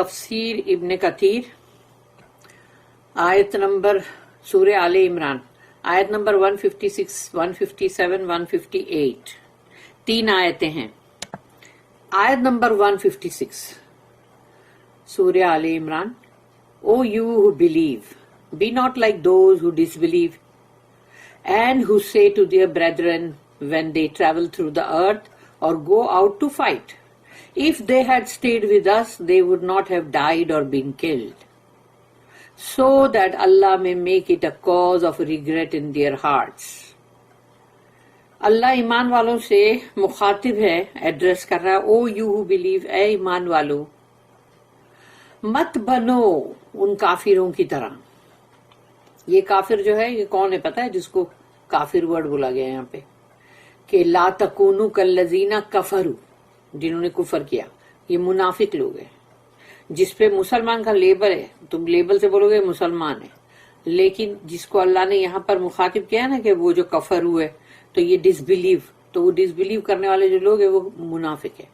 تفسیر ابن کثیر آیت نمبر سورہ آل عمران آیت نمبر 156 157 158 تین آیتیں ہیں. آیت نمبر 156 سورہ آل Imran. O you who believe, be not like those who disbelieve and who say to their brethren when they travel through the earth or go out to fight, if they had stayed with us, they would not have died or been killed, so that Allah may make it a cause of regret in their hearts. اللہ ایمان والوں سے مخاطب ہے، address کر رہا ہے. او you who believe, اے ایمان والو، مت بنو ان کافروں کی طرح. یہ کافر جو ہے یہ کون ہے پتہ ہے؟ جس کو کافر ورڈ بولا گیا یہاں پہ کہ لا تکونوا کالذین کفروا، جنہوں نے کفر کیا. یہ منافق لوگ ہیں جس پہ مسلمان کا لیبل ہے. تم لیبل سے بولو گے مسلمان ہے، لیکن جس کو اللہ نے یہاں پر مخاطب کیا نا کہ وہ جو کفر ہوئے تو یہ ڈس بلیو، تو وہ ڈس بلیو کرنے والے جو لوگ ہیں وہ منافق ہے.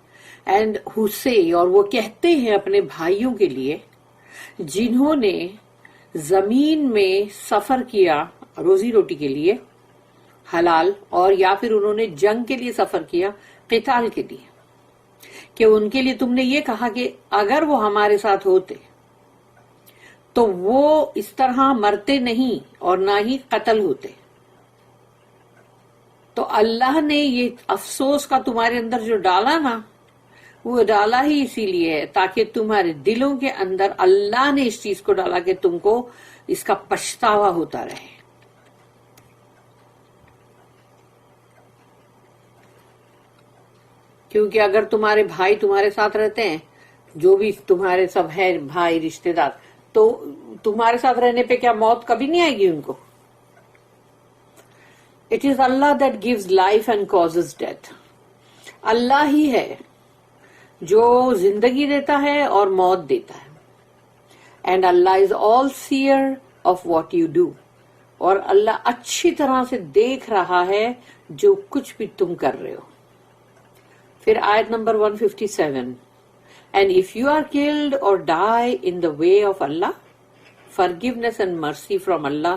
اینڈ ہو سے، اور وہ کہتے ہیں اپنے بھائیوں کے لیے جنہوں نے زمین میں سفر کیا روزی روٹی کے لیے حلال، اور یا پھر انہوں نے جنگ کے لیے سفر کیا قتال کے لیے، کہ ان کے لیے تم نے یہ کہا کہ اگر وہ ہمارے ساتھ ہوتے تو وہ اس طرح مرتے نہیں اور نہ ہی قتل ہوتے. تو اللہ نے یہ افسوس کا تمہارے اندر جو ڈالا نا، وہ ڈالا ہی اسی لیے ہے تاکہ تمہارے دلوں کے اندر اللہ نے اس چیز کو ڈالا کہ تم کو اس کا پچھتاوا ہوتا رہے. کیونکہ اگر تمہارے بھائی تمہارے ساتھ رہتے ہیں، جو بھی تمہارے سب ہے بھائی رشتے دار، تو تمہارے ساتھ رہنے پہ کیا موت کبھی نہیں آئے گی ان کو؟ It is Allah that gives life and causes death. اللہ ہی ہے جو زندگی دیتا ہے اور موت دیتا ہے. And Allah is all seer of what you do. اور اللہ اچھی طرح سے دیکھ رہا ہے جو کچھ بھی تم کر رہے ہو. پھر آیت number 157. And if you are killed or die in the way of Allah, forgiveness and mercy from Allah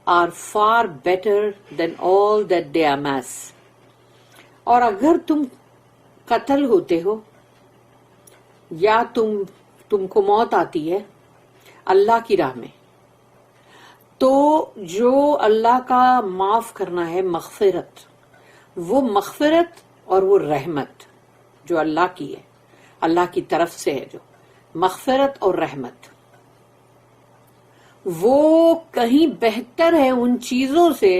are far better than all that they amass. اور اگر تم قتل ہوتے ہو یا تم کو موت آتی ہے اللہ کی راہ میں، تو جو اللہ کا معاف کرنا ہے مغفرت، وہ مغفرت اور وہ رحمت جو اللہ کی ہے، اللہ کی طرف سے ہے جو مغفرت اور رحمت، وہ کہیں بہتر ہے ان چیزوں سے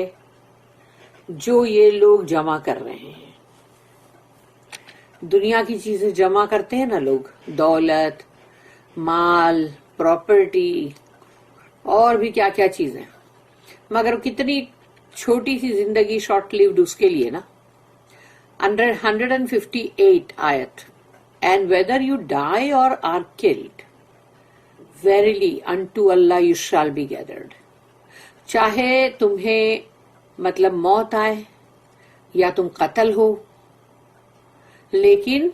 جو یہ لوگ جمع کر رہے ہیں. دنیا کی چیزیں جمع کرتے ہیں نا لوگ، دولت، مال، پراپرٹی اور بھی کیا کیا چیزیں، مگر کتنی چھوٹی سی زندگی شارٹ لیوڈ اس کے لیے نا. 158 آیت. And whether you die or are killed, verily unto Allah you shall be gathered. چاہے تمہیں مطلب موت آئے یا تم قتل ہو، لیکن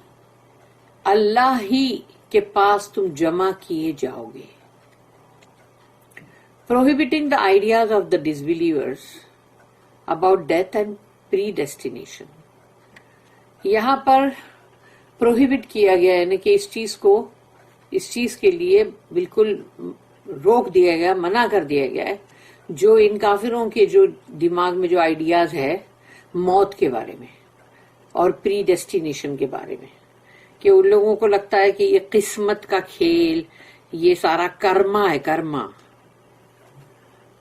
اللہ ہی کے پاس تم جمع کیے جاؤ گے. Prohibiting the ideas of the disbelievers about death and predestination. یہاں پر پروہیبٹ کیا گیا ہے کہ اس چیز کے لیے بالکل روک دیا گیا، منع کر دیا گیا ہے جو ان کافروں کے جو دماغ میں جو آئیڈیاز ہے موت کے بارے میں اور پری ڈیسٹینیشن کے بارے میں، کہ ان لوگوں کو لگتا ہے کہ یہ قسمت کا کھیل، یہ سارا کرما ہے، کرما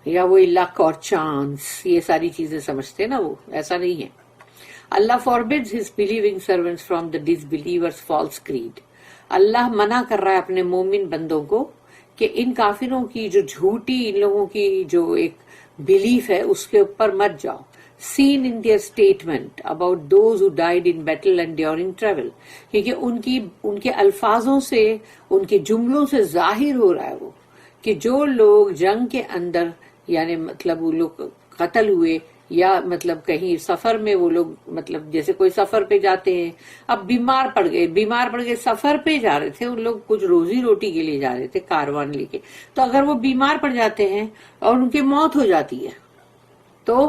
یا وہی لک اور چانس، یہ ساری چیزیں سمجھتے نا، وہ ایسا نہیں ہے. اللہ forbids his believing servants from the disbelievers' false creed. اللہ منع کر رہا ہے اپنے مومن بندوں کو کہ ان کافروں کی جو جھوٹی، ان لوگوں کی جو ایک بلیف ہے اس کے اوپر مت جاؤ. Seen in their statement about those who died in battle and during travel. کیونکہ ان کے الفاظوں سے، ان کے جملوں سے ظاہر ہو رہا ہے وہ کہ جو لوگ جنگ کے اندر، یعنی مطلب وہ لوگ قتل ہوئے یا مطلب کہیں سفر میں وہ لوگ مطلب جیسے کوئی سفر پہ جاتے ہیں، اب بیمار پڑ گئے، سفر پہ جا رہے تھے ان لوگ، کچھ روزی روٹی کے لیے جا رہے تھے کاروان لے کے، تو اگر وہ بیمار پڑ جاتے ہیں اور ان کی موت ہو جاتی ہے تو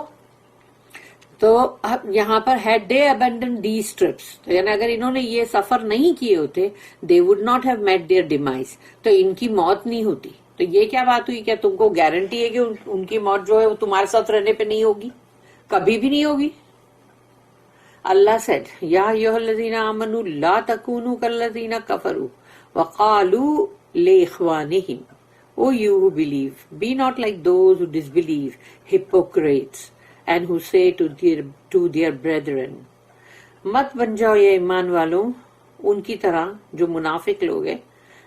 یہاں پر had they abandoned these trips، یعنی اگر انہوں نے یہ سفر نہیں کیے ہوتے they would not have met their demise، تو ان کی موت نہیں ہوتی۔ تو یہ کیا بات ہوئی؟ کیا تم کو گارنٹی ہے کہ ان کی موت جو ہے وہ تمہارے ساتھ رہنے پہ نہیں ہوگی؟ کبھی بھی نہیں ہوگی۔ اللہ said یا ایھا الذین آمنوا لا تکونوا کالذین کفروا وقالوا لاخوانہم O you who believe, be not like those who disbelieve, hypocrites, and who say to their brethren، مت بن جاؤ یہ ایمان والوں ان کی طرح جو منافق لوگ ہیں،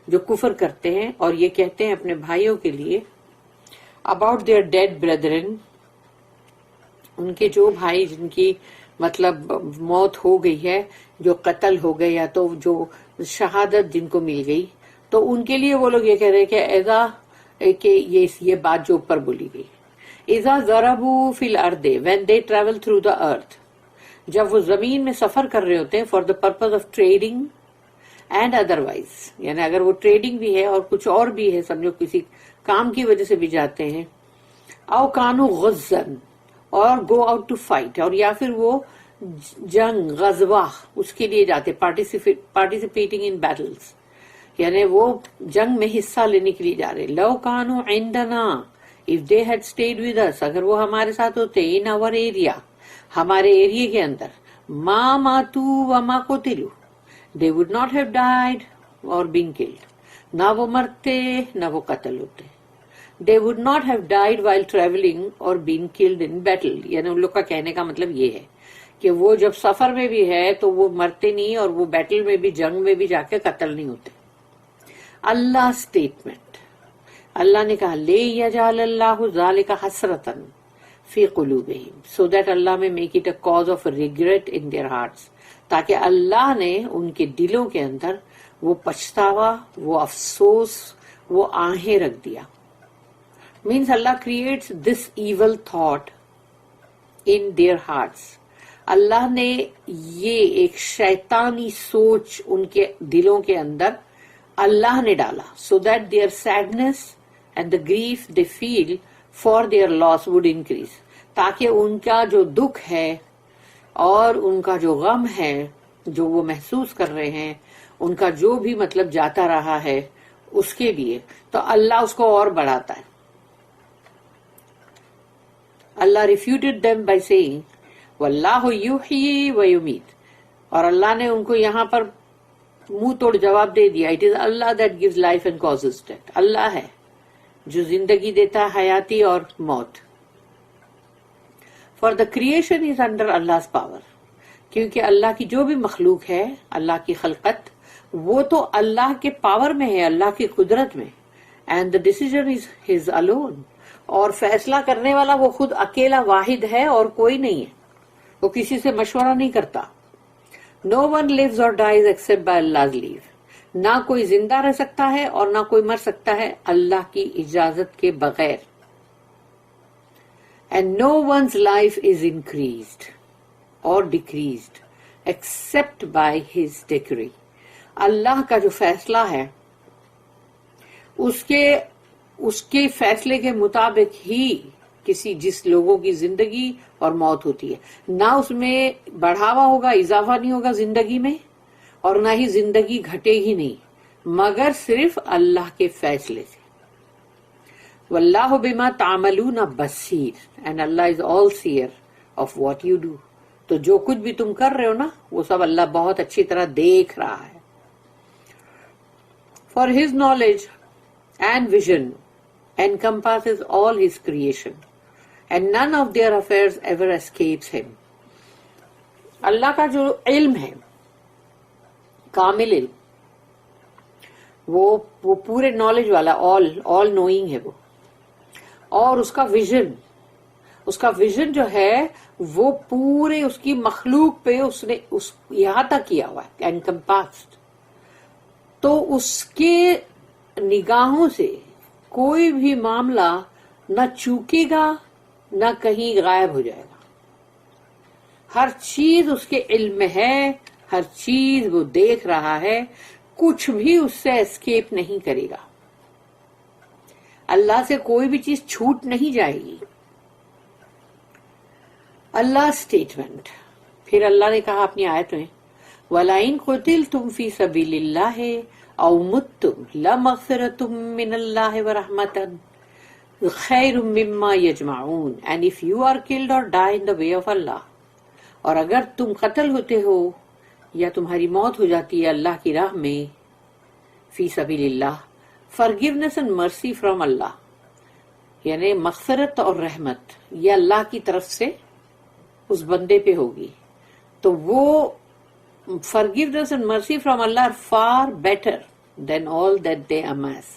جو کفر کرتے ہیں اور یہ کہتے ہیں اپنے بھائیوں کے لیے about their dead brethren، ان کے جو بھائی جن کی مطلب موت ہو گئی ہے، جو قتل ہو گئے یا تو جو شہادت جن کو مل گئی، تو ان کے لیے وہ لوگ یہ کہہ رہے کہ ایسا کہ یہ بات جو اوپر بولی گئی، اذا ضربوا فی الارض when they travel through the earth، جب وہ زمین میں سفر کر رہے ہوتے ہیں for the purpose of trading and otherwise، یعنی اگر وہ ٹریڈنگ بھی ہے اور کچھ اور بھی ہے، سمجھو کسی کام کی وجہ سے بھی جاتے ہیں، او کانوا غزن، اور گو آؤٹ ٹو فائٹ، اور یا پھر وہ جنگ غزوہ اس کے لیے جاتے، پارٹیسپیٹنگ ان بیٹلز، یعنی وہ جنگ میں حصہ لینے کے لیے جا رہے، لو کانوا عندنا if they had stayed with us، اگر وہ ہمارے ساتھ ہوتے in our area، ہمارے ایریے کے اندر، ما ماتوا وما قتلوا، they would not have died or been killed، نہ وہ مرتے نہ وہ قتل ہوتے، they would not have died while traveling or been killed in battle، یعنی ان لوگ کا کہنے کا مطلب یہ ہے کہ وہ جب سفر میں بھی ہے تو وہ مرتے نہیں اور وہ بیٹل میں بھی، جنگ میں بھی جا کے قتل نہیں ہوتے۔ اللہ اسٹیٹمنٹ، اللہ نے کہا لے یجعل اللہ ذالک حسرۃ فی قلوبہم، سو دیٹ اللہ may make it a cause of regret in their hearts, تاکہ اللہ نے ان کے دلوں کے اندر وہ پچھتاوا، وہ افسوس، وہ آہیں رکھ دیا۔ Means Allah creates this evil thought in their hearts, اللہ نے یہ ایک شیطانی سوچ ان کے دلوں کے اندر اللہ نے ڈالا، so that their sadness and the grief they feel for their loss would increase, تاکہ ان کا جو دکھ ہے اور ان کا جو غم ہے جو وہ محسوس کر رہے ہیں، ان کا جو بھی مطلب جاتا رہا ہے اس کے لیے، تو اللہ اس کو اور بڑھاتا ہے۔ اللہ ریفیوٹڈ them by saying واللہ یحیی و یمیت، اور اللہ نے ان کو یہاں پر منہ توڑ جواب دے دیا، it is Allah that gives life and causes death، اللہ ہے جو زندگی دیتا ہے، حیاتی اور موت۔ for the creation is under Allah's power، کیونکہ اللہ کی جو بھی مخلوق ہے، اللہ کی خلقت، وہ تو اللہ کے پاور میں ہے، اللہ کی قدرت میں، and the decision is his alone، اور فیصلہ کرنے والا وہ خود اکیلا واحد ہے اور کوئی نہیں ہے، وہ کسی سے مشورہ نہیں کرتا۔ No one lives or dies except by Allah's leave، نہ کوئی زندہ رہ سکتا ہے اور نہ کوئی مر سکتا ہے اللہ کی اجازت کے بغیر۔ And no one's life is increased or decreased except by his decree، اللہ کا جو فیصلہ ہے اس کے فیصلے کے مطابق ہی جس لوگوں کی زندگی اور موت ہوتی ہے، نہ اس میں بڑھاوا ہوگا، اضافہ نہیں ہوگا زندگی میں، اور نہ ہی زندگی گھٹے ہی نہیں، مگر صرف اللہ کے فیصلے سے۔ واللہ بما تعملون بصیر، اینڈ اللہ is all seer of what you do, تو جو کچھ بھی تم کر رہے ہو نا وہ سب اللہ بہت اچھی طرح دیکھ رہا ہے۔ For his knowledge and vision encompasses all his creation and none of their affairs ever escapes him، اللہ کا جو علم ہے، کامل علم، وہ پورے نالج والا، all knowing ہے وہ، اور اس کا ویژن جو ہے وہ پورے اس کی مخلوق پہ اس نے یہاں تک کیا ہوا ہے، encompassed، تو اس کے نگاہوں سے کوئی بھی معاملہ نہ چوکے گا نہ کہیں غائب ہو جائے گا۔ ہر چیز اس کے علم میں ہے، ہر چیز وہ دیکھ رہا ہے، کچھ بھی اس سے اسکیپ نہیں کرے گا، اللہ سے کوئی بھی چیز چھوٹ نہیں جائے گی۔ اللہ اسٹیٹمنٹ، پھر اللہ نے کہا اپنی آیت میں وَلَئِن قُتِلْتُمْ فِي سَبِيلِ اللَّهِ أَوْ مُتْتُمْ لَمَغْفِرَةٌ مِّنَ اللَّهِ وَرَحْمَةٌ خَيْرٌ مِّمَّا يَجْمَعُونَ and if you are killed or die in the way of Allah، اور اگر تم قتل ہوتے ہو یا تمہاری موت ہو جاتی ہے اللہ کی راہ میں، فی سبیل اللہ، forgiveness and mercy from اللہ، یعنی مغفرت اور رحمت یہ اللہ کی طرف سے اس بندے پہ ہوگی، تو وہ forgiveness and mercy from Allah are far better than all that they amass،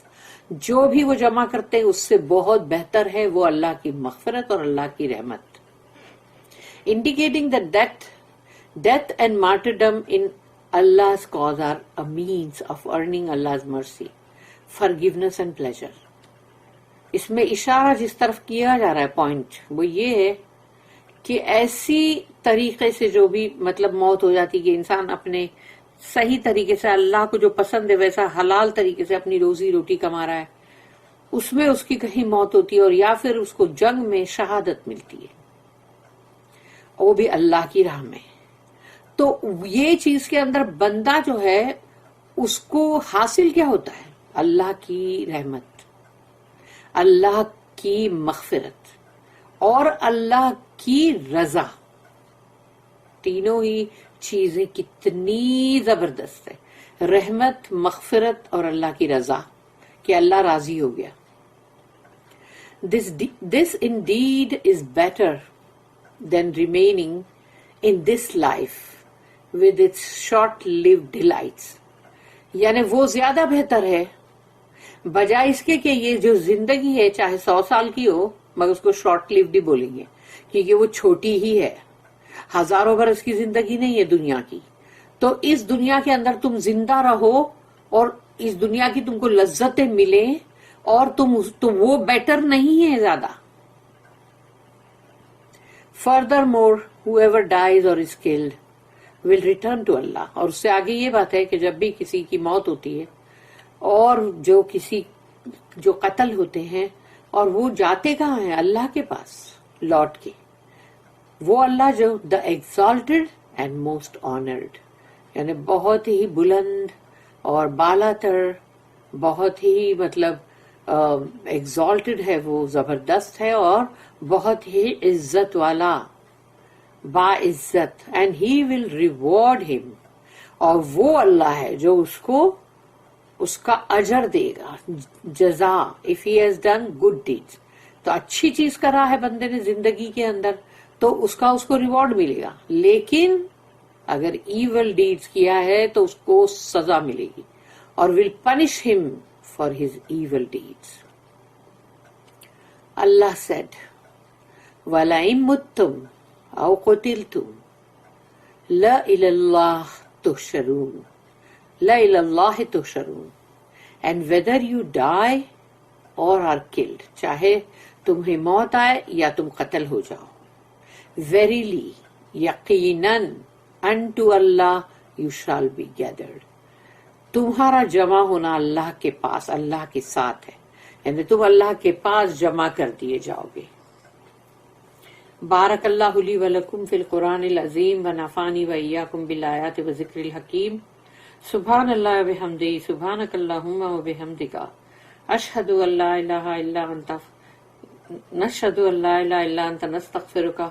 جو بھی وہ جمع کرتے ہیں اس سے بہت بہتر ہے وہ اللہ کی مغفرت اور اللہ کی رحمت، indicating that death and martyrdom in Allah's cause are a means of earning Allah's mercy, forgiveness and pleasure۔ اس میں اشارہ جس طرف کیا جا رہا ہے پوائنٹ وہ یہ ہے کہ ایسی طریقے سے جو بھی مطلب موت ہو جاتی کہ انسان اپنے صحیح طریقے سے اللہ کو جو پسند ہے ویسا حلال طریقے سے اپنی روزی روٹی کما رہا ہے، اس میں اس کی کہیں موت ہوتی ہے، اور یا پھر اس کو جنگ میں شہادت ملتی ہے، وہ بھی اللہ کی راہ میں، تو یہ چیز کے اندر بندہ جو ہے اس کو حاصل کیا ہوتا ہے؟ اللہ کی رحمت، اللہ کی مغفرت اور اللہ کی رضا۔ تینوں ہی چیزیں کتنی زبردست ہے، رحمت، مغفرت اور اللہ کی رضا، کہ اللہ راضی ہو گیا۔ This indeed is better than remaining in this life with its short-lived delights، یعنی وہ زیادہ بہتر ہے بجائے اس کے کہ یہ جو زندگی ہے چاہے 100 سال کی ہو مگر اس کو شارٹ لیوڈ ہی بولیں گے کیونکہ وہ چھوٹی ہی ہے، ہزاروں برس کی زندگی نہیں ہے دنیا کی، تو اس دنیا کے اندر تم زندہ رہو اور اس دنیا کی تم کو لذتیں ملیں اور تو وہ بیٹر نہیں ہے زیادہ۔ Furthermore, whoever dies or is killed will return to Allah، اور اس سے آگے یہ بات ہے کہ جب بھی کسی کی موت ہوتی ہے اور جو قتل ہوتے ہیں اور وہ جاتے کہاں ہیں؟ اللہ کے پاس لوٹ کے، وہ اللہ جو the exalted and most honored، یعنی بہت ہی بلند اور بالا تر، بہت ہی مطلب exalted ہے، وہ زبردست ہے اور بہت ہی عزت والا، باعزت، and he will reward him، اور وہ اللہ ہے جو اس کا اجر دے گا، جزا، if he has done good deeds، تو اچھی چیز کرا ہے بندے نے زندگی کے اندر تو اس کو ریوارڈ ملے گا، لیکن اگر ایول ڈیڈز کیا ہے تو اس کو سزا ملے گی، اور will punish him for his evil deeds۔ Allah said وَلَئِن مُتُّمْ أَوْ قُتِلْتُمْ لَإِلَى اللَّهِ تُحْشَرُونَ، لَإِلَى اللَّهِ تُحْشَرُونَ، and whether you die or are killed، چاہے تمہیں موت آئے یا تم قتل ہو جاؤ، verily، یقیناً، unto Allah you shall be gathered، تمہارا جمع ہونا اللہ کے پاس، اللہ کے ساتھ ہے، یعنی تم اللہ کے پاس جمع کر دیے جاؤ گے۔ بارک اللہ لی ولکم فی القرآن العظیم ونفعنی وإیاکم بالآیات وذکر الحکیم۔ سبحان اللہ وبحمدہ، سبحانک اللہم وبحمدک، اشہد ان لا الہ الا انت، نشہد ان لا الہ الا انت، نستغفرک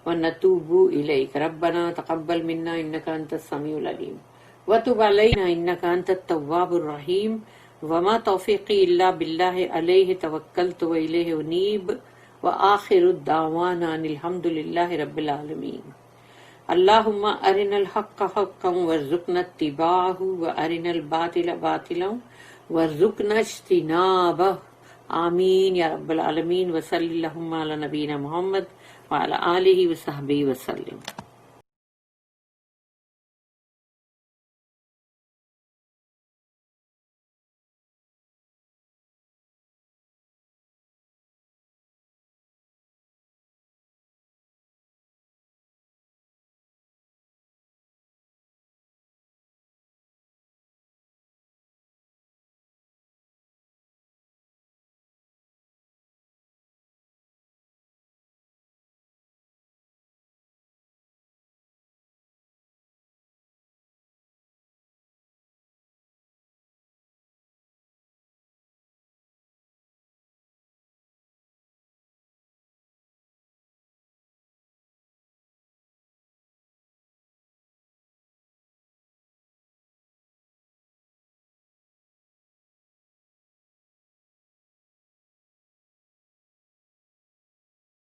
ونتوب الیک، ربنا تقبل منا انک انت السمیع العلیم وتب علینا انک انت التواب الرحیم، وما توفیقی الا باللہ علیہ توکلت والیہ انیب، وآخر الدعوانا ان الحمد للہ رب العالمین۔ اللہم ارنا الحق حقا وارزقنا اتباعہ وارنا الباطل باطلا وارزقنا اجتنابہ، آمین یا رب العالمین۔ وصلی اللہم علی نبینا محمد وعلی آلہ وصحبہ وسلم۔